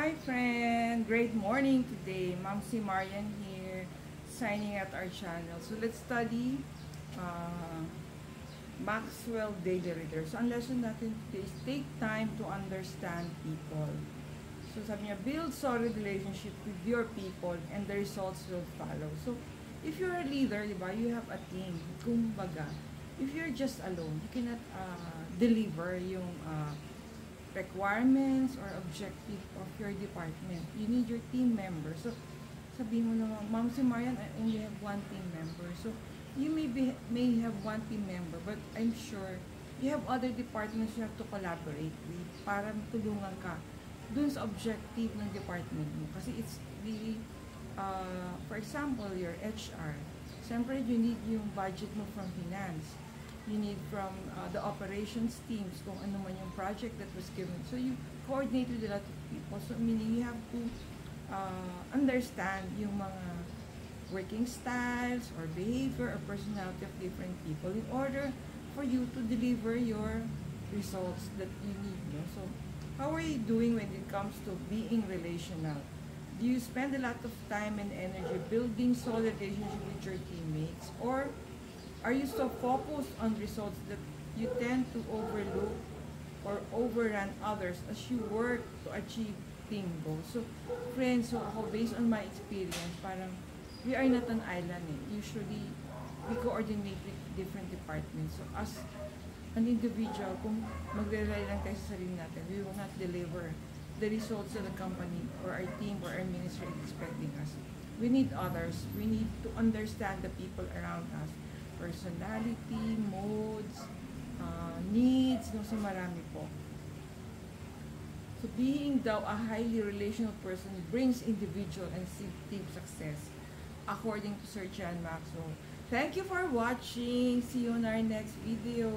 Hi friend! Great morning today. Ma'am si Marian here, signing at our channel. So let's study uh, Maxwell Daily Reader. So ang lesson natin today is take time to understand people. So sabi niya, build solid relationship with your people and the results will follow. So if you're a leader, di ba, you have a team. Kumbaga, if you're just alone, you cannot deliver yung requirements or objective of your department. You need your team members. So, sabihin mo naman, Ma'am si Marian, I only have one team member. So, you may have one team member, but I'm sure you have other departments you have to collaborate with para tulungan ka dun sa objective ng department mo. Kasi it's really, for example, your HR. Siyempre, you need yung budget mo from finance. You need from the operations teams kung ano man yung project that was given. So you coordinate with a lot of people. So meaning you have to understand yung mga working styles or behavior or personality of different people in order for you to deliver your results that you need. No? So how are you doing when it comes to being relational? Do you spend a lot of time and energy building solid relationship with your teammates, or are you so focused on results that you tend to overlook or overrun others as you work to achieve team goals? So, friends, so ako, based on my experience, parang we are not an island eh. Usually, we coordinate with different departments. So, as an individual, kung magre-rely lang tayo sa sarili natin, we will not deliver the results that the company or our team or our ministry is expecting us. We need others. We need to understand the people around us. Personality, modes, needs, no, so marami po. So being daw a highly relational person brings individual and team success, according to Sir John Maxwell. Thank you for watching. See you on our next video.